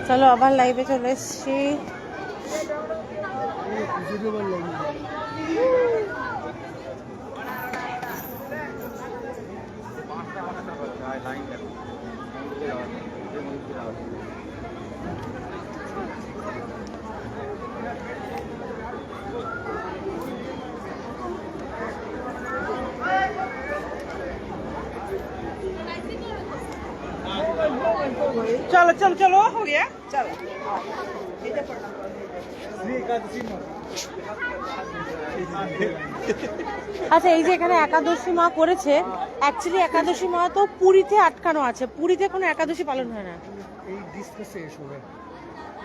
চলো আবার লাইভে চলে এসছি। चलो चलो चलो हो गया चलो। আচ্ছা এই যে এখানে একাদশী মা করেছে, অ্যাকচুয়ালি একাদশী মা তো পুরীতে আটকানো আছে, পুরীতে কোনো একাদশী পালন হয় না। এই ডিসকে শেষ হবে,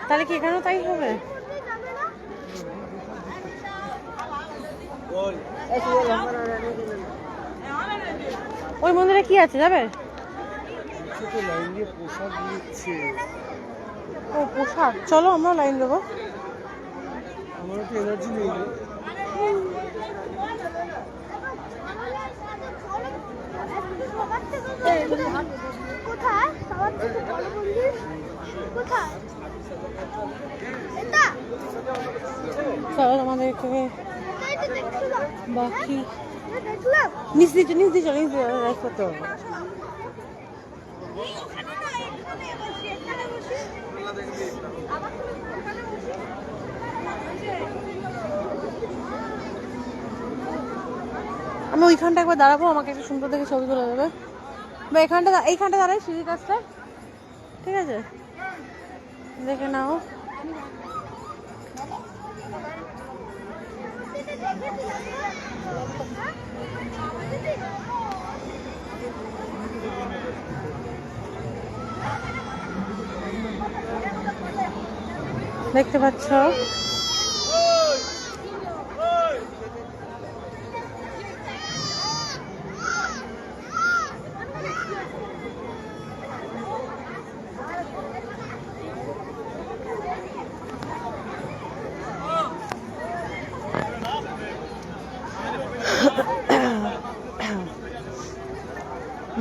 তাহলে কি এখানেও তাই হবে? ওই মন্দিরে কি আছে যাবে? লাইন দিয়ে প্রসাদ দিচ্ছে। ও প্রসাদ, চলো আমরা লাইন দেবো। আমার তো এনার্জি নেই। চলো আমাদেরকে বাকি নিচ দিয়ে নিচ দিয়ে চলো, নিচ দিয়ে রাইড করতে হবে। আমি ওইখানটা একবার দাঁড়াবো, আমাকে একটু সুন্দর দেখে ছবি তুলে দেবে। বা এইখানটা দাঁড়াই সিঁড়ির কাছটা, ঠিক আছে? দেখে নাও। দেখতে পাচ্ছ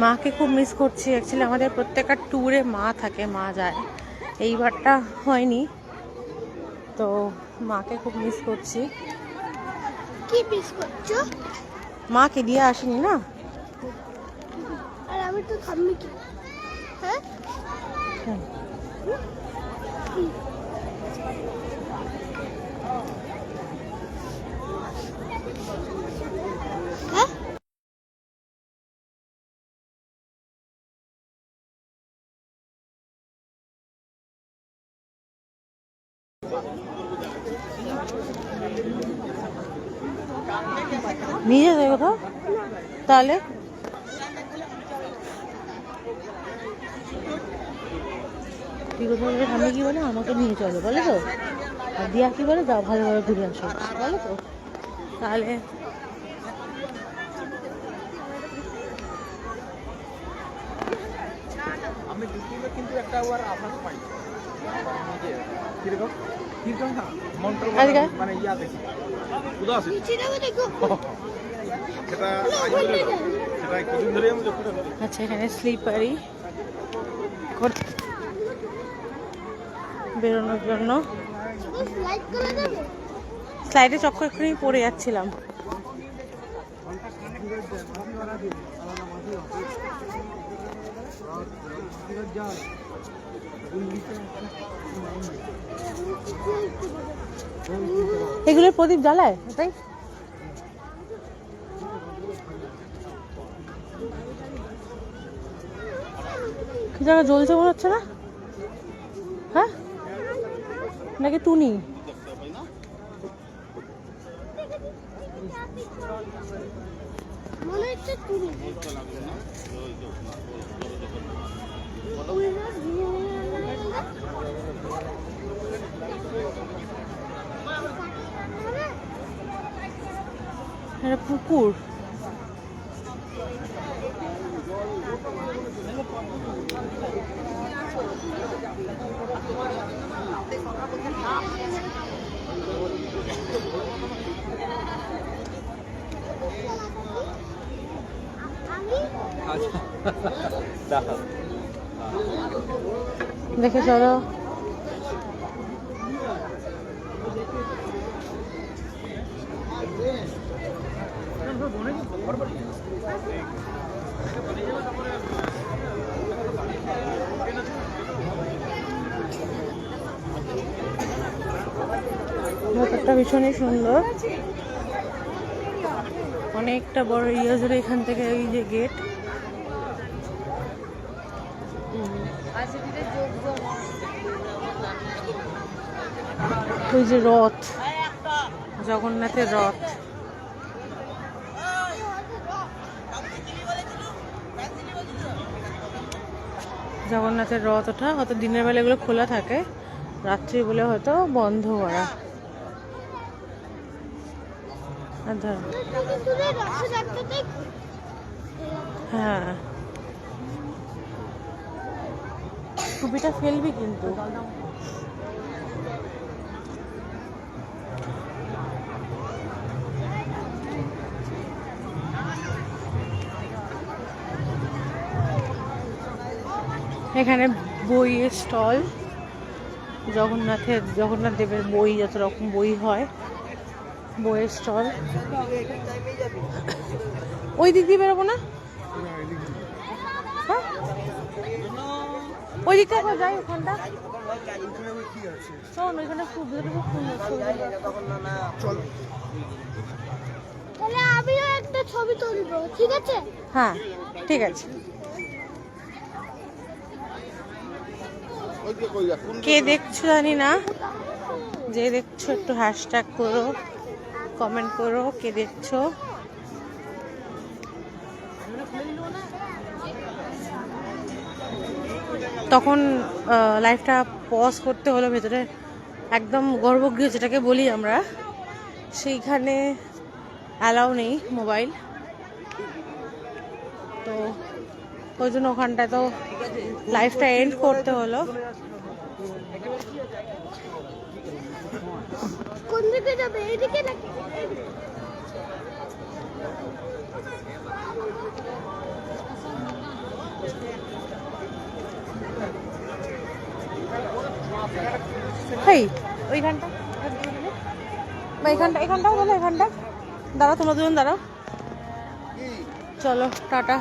মাকে খুব মিস করছি। অ্যাকচুয়ালি আমাদের প্রত্যেকটা ট্যুরে মা থাকে, মা যায়, এইবারটা হয়নি তো মাকে খুব মিস করছি। কি মিস করছো? মাকে দিয়ে আসিনি না। আর আমি তো থামবি কি? হ্যাঁ নিয়ে যাবে কোথাও? তাহলে কি কোথাও সামনে কি বলে আমাকে নিয়ে চলো বলে তো, আর দিয়া কি বলে যাও ভালোভাবে ঘুরে আসো বলে তো। তাহলে আমি দুপুরে কিন্তু একটা আবার আভাস পাই, কিরকম কিরকম মন্ত্র মানে ইয়া দেখি উদাস সেটা কদিন ধরে আমি যখন। আচ্ছা এখানে স্লিপারি বেরোনোর জন্য স্লাইডে চক্কর এক্ষুনি পড়ে যাচ্ছিলাম। এগুলো প্রদীপ জ্বালায় তাই? কি জায়গা জ্বলছে মনে হচ্ছে না? হ্যাঁ নাকি টুনি? মনে হচ্ছে টুনি। এটা পুকুর। আচ্ছা দেখে চলো। ভেতরটা ভীষণই সুন্দর, অনেকটা বড় এরিয়া জুড়ে এখান থেকে এই যে গেট। ওই যে রথ, জগন্নাথের রথ। জগন্নাথের রথ ওঠা, হয়তো দিনের বেলা এগুলো খোলা থাকে, রাত্রি বলে হয়তো বন্ধ করা। হ্যাঁ, টুপিটা ফেলবি কিন্তু। এখানে বইয়ের স্টল, জগন্নাথ দেবের বই, যত রকম বই হয়, বইয়ের স্টল। ওই দিক দিয়ে বেরোবো না? হ্যাঁ, ওই দিকটা একবার যাই, ওখানটা শোন, ওইখানে খুব সুন্দর। তাহলে আমিও একটা ছবি তুলবো, ঠিক আছে? হ্যাঁ ঠিক আছে। কে দেখছো জানি না, যে দেখছো একটু হ্যাশট্যাগ করো, কমেন্ট করো কে দেখছো। তখন লাইভটা পজ করতে হলো, ভেতরে একদম গর্ভগৃহ যেটাকে বলি আমরা, সেইখানে অ্যালাউ নেই মোবাইল, তো ওই জন্য ওখানটায় তো লাইভটা এন্ড করতে হলো। কোন দিকে যাবে, এইদিকে নাকি? হেই, ওইখানটা বা এখানটাও বলো, এখানটা দাঁড়াও, তোমরা দুজন দাঁড়াও। চলো টাটা।